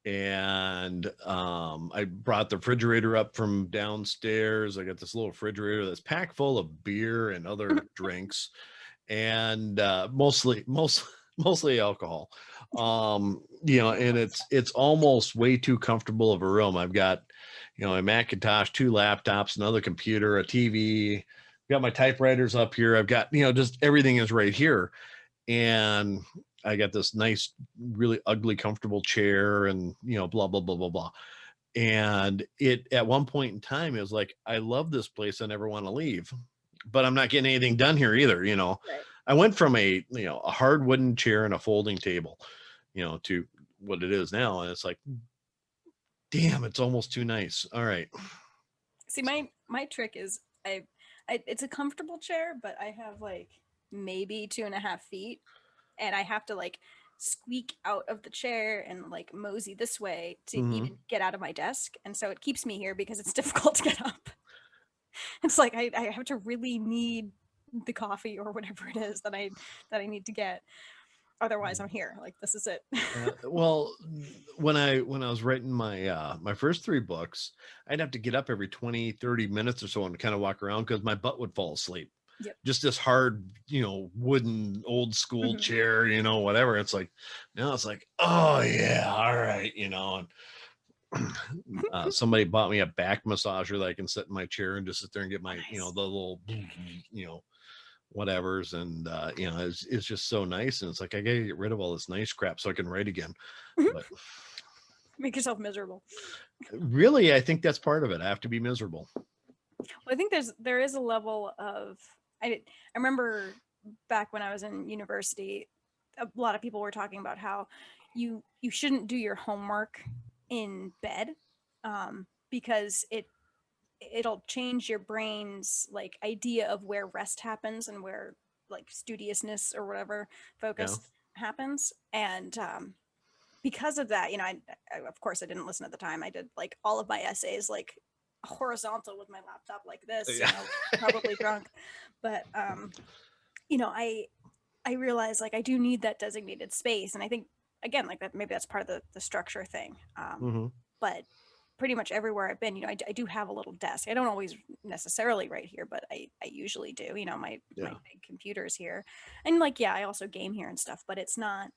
And I brought the refrigerator up from downstairs. I got this little refrigerator that's packed full of beer and other drinks, and mostly alcohol. And it's almost way too comfortable of a room. I've got, a Macintosh, 2 laptops, another computer, a TV. Got my typewriters up here. I've got, just everything is right here. And I got this nice, really ugly, comfortable chair, and, blah, blah, blah, blah, blah. And it, at one point in time, it was like, I love this place. I never want to leave, but I'm not getting anything done here either. Right. I went from a hard wooden chair and a folding table, to what it is now. And it's like, damn, it's almost too nice. All right. See, my trick is, it's a comfortable chair, but I have like maybe 2.5 feet, and I have to like squeak out of the chair and like mosey this way to even get out of my desk. And so it keeps me here because it's difficult to get up. It's like I have to really need the coffee or whatever it is that I need to get. Otherwise I'm here. Like, this is it. Well, when I was writing my my first 3 books, I'd have to get up every 20-30 minutes or so and kind of walk around because my butt would fall asleep. Yep. Just this hard, wooden old school chair, whatever. It's like, now it's like, oh yeah, all right, and somebody bought me a back massager that I can sit in my chair and just sit there and get my, Nice. the little, whatevers. And, it's just so nice. And it's like, I gotta get rid of all this nice crap so I can write again. But Make yourself miserable. really, I think that's part of it. I have to be miserable. Well, I think there is a level of, I remember back when I was in university, a lot of people were talking about how you shouldn't do your homework in bed, because it'll change your brain's like idea of where rest happens and where like studiousness or whatever focus happens. And because of that, I of course I didn't listen at the time. I did like all of my essays like horizontal with my laptop like this, probably drunk. But I realized like I do need that designated space. And I think, again, like that, maybe that's part of the structure thing. But pretty much everywhere I've been, I do have a little desk. I don't always necessarily write here, but I usually do. My big computer's here. And like, yeah, I also game here and stuff, but it's not,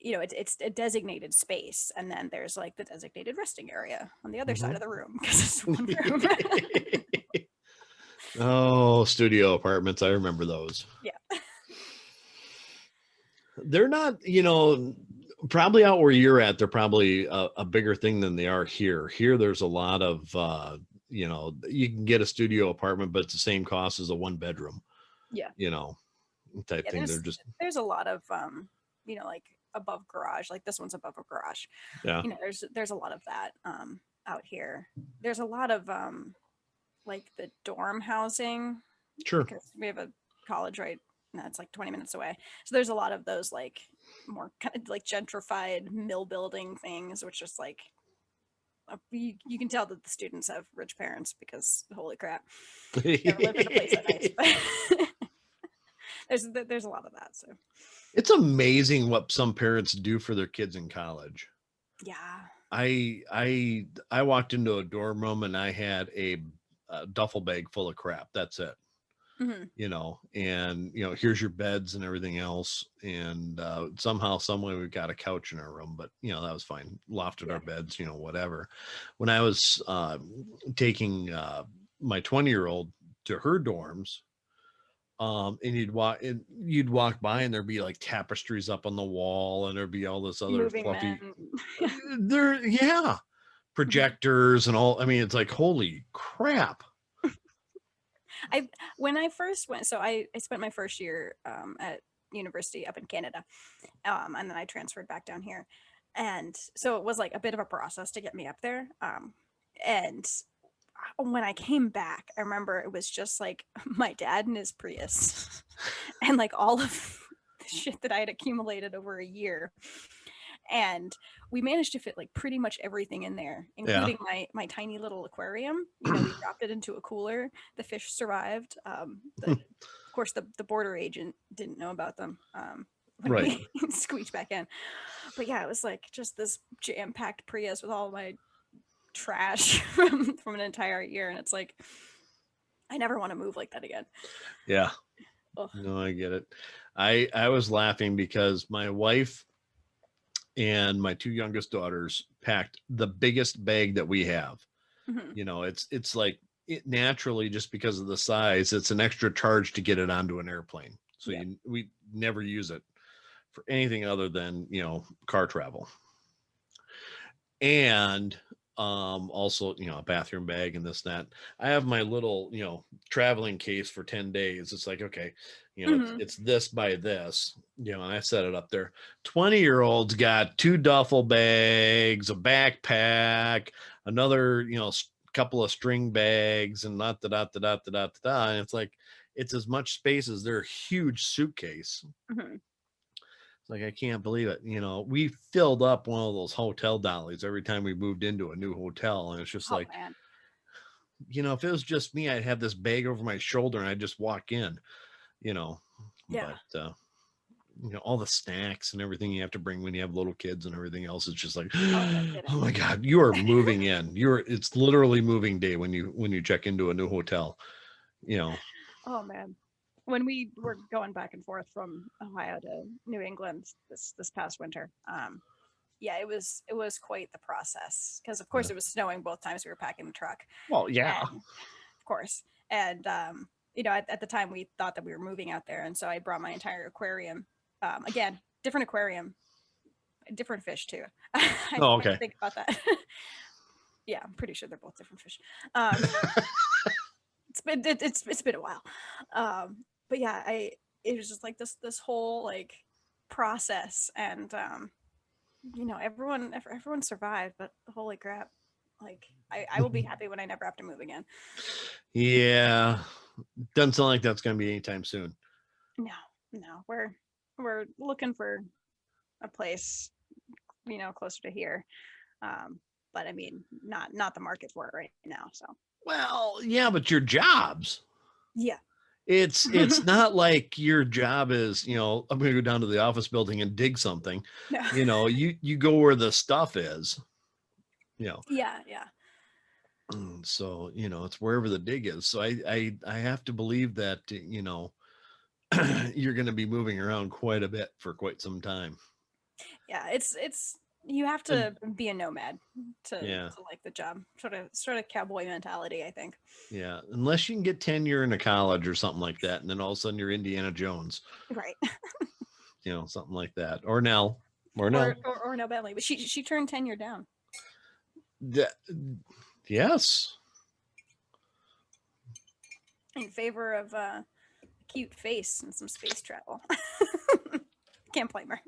it's a designated space. And then there's like the designated resting area on the other side of the room, because it's one room. Oh, studio apartments. I remember those. Yeah. They're not, probably out where you're at, they're probably a bigger thing than they are here. Here, there's a lot of, you can get a studio apartment, but it's the same cost as a 1-bedroom. Yeah. Type thing. They're just, there's a lot of, like above garage, like this one's above a garage. Yeah. There's a lot of that out here. There's a lot of like the dorm housing, Sure. because we have a college right now, it's like 20 minutes away. So there's a lot of those like more kind of like gentrified mill building things, which is like you can tell that the students have rich parents because holy crap, never lived in a place that nice. But there's a lot of that. So It's amazing what some parents do for their kids in college. yeah. I walked into a dorm room and I had a duffel bag full of crap. That's it. Mhm. And here's your beds and everything else. And somehow, some way, we've got a couch in our room, but that was fine. Lofted Yeah. our beds, whatever. When I was taking my 20-year-old to her dorms, and you'd walk by and there'd be like tapestries up on the wall and there'd be all this other Moving fluffy men. projectors and all. I mean, it's like, holy crap. When I first went, so I spent my first year at university up in Canada, and then I transferred back down here, and so it was like a bit of a process to get me up there. And when I came back, I remember it was just like my dad and his Prius, and like all of the shit that I had accumulated over a year. And we managed to fit like pretty much everything in there, Yeah. including my tiny little aquarium. We dropped it into a cooler. The fish survived. Of course, the border agent didn't know about them when Right. we squeaked back in. But yeah, it was like just this jam-packed Prius with all my trash from an entire year, and it's like I never want to move like that again. Yeah. Ugh. No, I get it. I was laughing because my wife and my two youngest daughters packed the biggest bag that we have. Mhm. It's like naturally, just because of the size, it's an extra charge to get it onto an airplane. So Yep. we never use it for anything other than car travel. And also a bathroom bag and this that. I have my little traveling case for 10 days. It's like, okay, Mhm. it's this by this, and I set it up there. 20-year-olds got 2 duffel bags, a backpack, another couple of string bags, and da da da da da da da. And it's like, it's as much space as their huge suitcase. Mhm. It's like, I can't believe it. We filled up one of those hotel dollies every time we moved into a new hotel. And it's just Oh like, man. if it was just me, I'd have this bag over my shoulder and I'd just walk in, Yeah. but, all the snacks and everything you have to bring when you have little kids and everything else. It's just like, Oh no oh my kidding. God, you are moving in. It's literally moving day when you check into a new hotel, Oh man. When we were going back and forth from Ohio to New England this past winter, yeah, it was quite the process because of course Yeah. it was snowing both times we were packing the truck, Well, yeah. and of course, and at the time we thought that we were moving out there, and so I brought my entire aquarium. Again, different aquarium, different fish too. I Oh, had to okay. think about that. Yeah, I'm pretty sure they're both different fish. Um, it's been a while, but yeah, it was just like this whole like process, and everyone survived, but holy crap, like I will be happy when I never have to move again. Yeah. Doesn't sound like that's going to be anytime soon. No, no, we're looking for a place closer to here, but I mean not the market for it right now, so Well, yeah, but your jobs. yeah. It's not like your job is, I'm going to go down to the office building and dig something. No. You go where the stuff is, you know. Yeah, yeah. So, it's wherever the dig is. So I have to believe that, you're going to be moving around quite a bit for quite some time. Yeah, it's you have And to be a nomad yeah, to like the job. Sort of cowboy mentality, I think. yeah. Unless you can get tenure in a college or something like that. And then all of a sudden you're Indiana Jones, Right. something like that. Or Nell. Or no Bentley, but she turned tenure down That, yes. in favor of a cute face and some space travel. Can't blame her.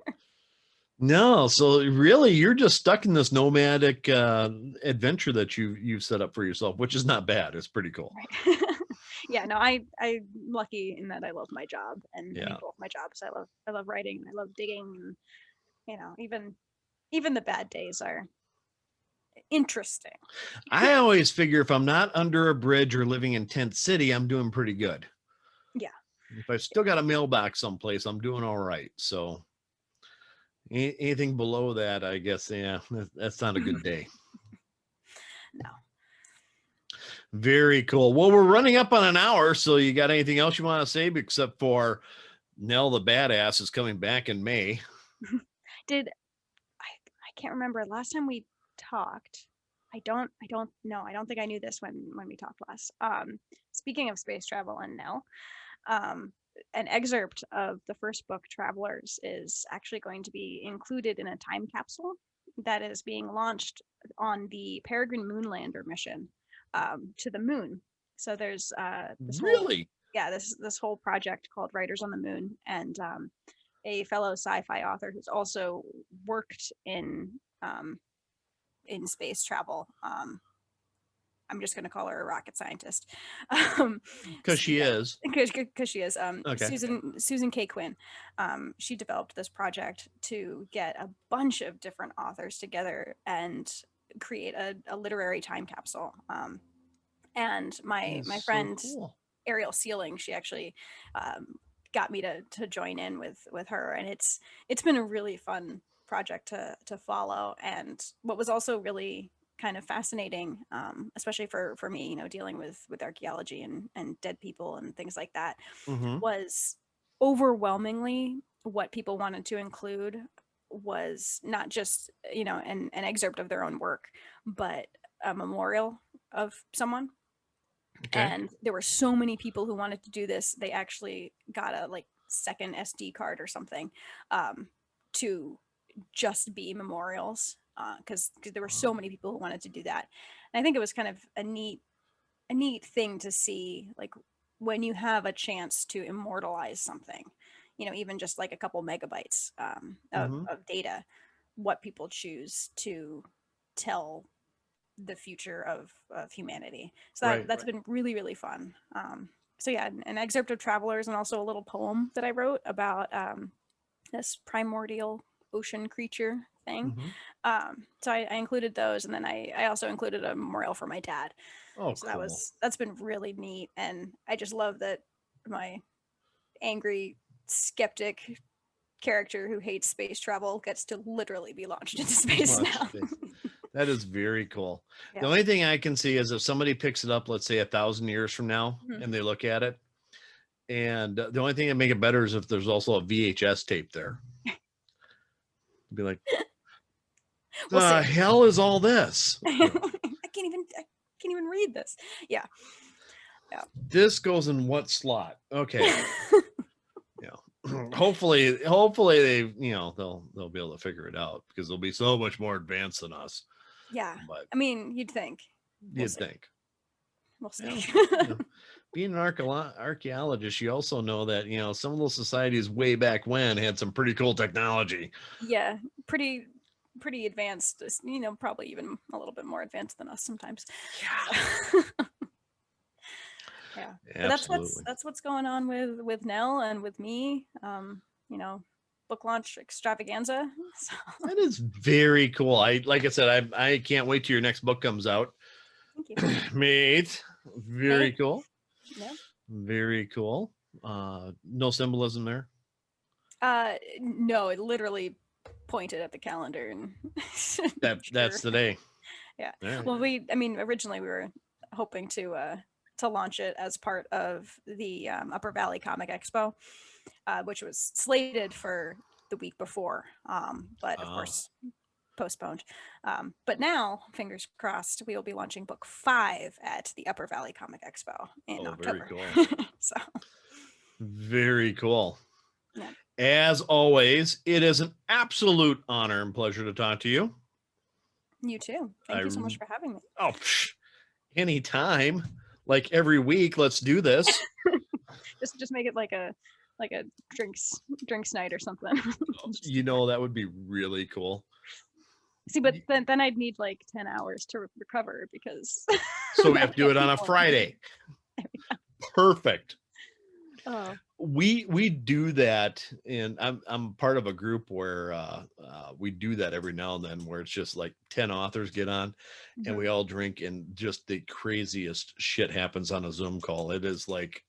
No, so really you're just stuck in this nomadic adventure that you've set up for yourself, which is not bad. It's pretty cool. Right. Yeah, no, I'm lucky in that I love my job and I Yeah. mean both my jobs. I love writing and I love digging and even the bad days are interesting. I always figure if I'm not under a bridge or living in Tent City, I'm doing pretty good. Yeah. If I still got a mailbox someplace, I'm doing all right. So anything below that, I guess, yeah, that's not a good day. No. Very cool. Well, we're running up on an hour. So you got anything else you want to say except for Nell the Badass is coming back in May? Did I can't remember last time we talked. I don't know. I don't think I knew this when we talked last. Speaking of space travel and Nell, um, an excerpt of the first book, Travelers, is actually going to be included in a time capsule that is being launched on the Peregrine Moonlander mission to the moon. So there's this whole Really? yeah this whole project called Writers on the Moon, and a fellow sci-fi author who's also worked in space travel. I'm just going to call her a rocket scientist. Because she Yeah, is. because she is. Okay. Susan K. Quinn. She developed this project to get a bunch of different authors together and create a literary time capsule. And my That's so friend cool. Ariel Sealing, she actually got me to join in with her, and it's been a really fun project to follow. And what was also really kind of fascinating, especially for me, dealing with archaeology and dead people and things like that, Mm-hmm. was overwhelmingly what people wanted to include was not just an excerpt of their own work, but a memorial of someone. Okay. And there were so many people who wanted to do this, they actually got a like second SD card or something, to just be memorials, because there were so many people who wanted to do that. And I think it was kind of a neat thing to see, like when you have a chance to immortalize something, even just like a couple megabytes Mm-hmm. of data, what people choose to tell the future of humanity. So Right. that's been really really fun. So yeah, an excerpt of Travelers and also a little poem that I wrote about this primordial ocean creature thing. Mm-hmm. So I included those, and then I also included a memorial for my dad. Oh, So cool. that's been really neat, and I just love that my angry skeptic character who hates space travel gets to literally be launched into space Watch now. space. That is very cool. The Yeah. only thing I can see is if somebody picks it up, let's say 1,000 years from now, Mhm. and they look at it, and the only thing that make it better is if there's also a VHS tape there. Be like, We'll the see. hell is all this? I can't even read this. Yeah. This goes in what slot? Okay. Hopefully they, they'll be able to figure it out because they'll be so much more advanced than us. Yeah. But I mean, you'd think. you'd think. We'll see. Well, being an archaeologist, you also know that some of those societies way back when had some pretty cool technology. Yeah, pretty advanced. Probably even a little bit more advanced than us sometimes. Yeah, Yeah, but absolutely. that's what's going on with Nell and with me. Book launch extravaganza. So, That is very cool. Like I said, I can't wait till your next book comes out. thank you. May 8th. Very May. cool. Yeah. Very cool. No symbolism there. No, it literally pointed at the calendar and That's the day. Yeah. Right. Well, originally we were hoping to launch it as part of the Upper Valley Comic Expo, which was slated for the week before, but of course postponed. But now, fingers crossed, we will be launching book 5 at the Upper Valley Comic Expo in October. Very cool. So, Very cool. yeah. As always, it is an absolute honor and pleasure to talk to you. You too. Thank you so much for having me. Oh, anytime. Like every week, let's do this. Just make it like a like a drinks night or something. You know, that would be really cool. See, but then I'd need like 10 hours to recover because. So we have to do it on a Friday. Perfect. Oh. We do that, and I'm part of a group where we do that every now and then, where it's just like 10 authors get on, and we all drink, and just the craziest shit happens on a Zoom call. It is like,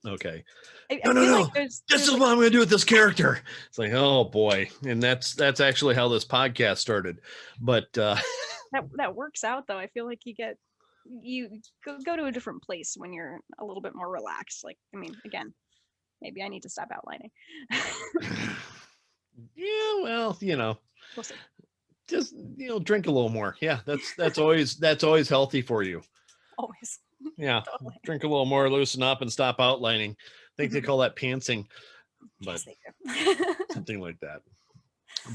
okay, no, this is what I'm going to do with this character. It's like, oh boy, and that's actually how this podcast started. But that works out though. I feel like you go to a different place when you're a little bit more relaxed. Like, I mean, again, maybe I need to stop outlining. Yeah, well, We'll see. Just drink a little more. Yeah, that's always healthy for you. Always. Yeah, Totally. drink a little more, loosen up, and stop outlining. I think they call that pantsing, but Yes, they do. something like that.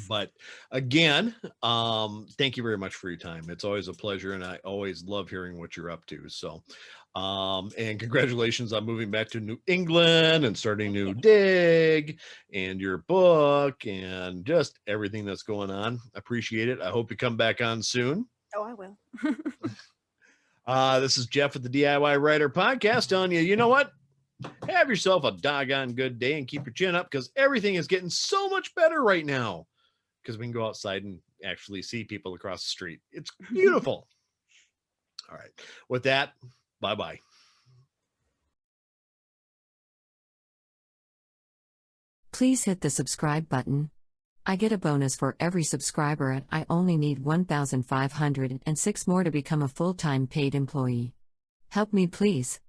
But again, thank you very much for your time. It's always a pleasure, and I always love hearing what you're up to. So, and congratulations on moving back to New England and starting New Dig and your book and just everything that's going on. Appreciate it. I hope you come back on soon. Oh, I will. This is Jeff with the DIY Writer Podcast telling you, you know what? Have yourself a doggone good day and keep your chin up, because everything is getting so much better right now, because we can go outside and actually see people across the street. It's beautiful. All right. With that, bye-bye. Please hit the subscribe button. I get a bonus for every subscriber, and I only need 1,506 more to become a full-time paid employee. Help me, please.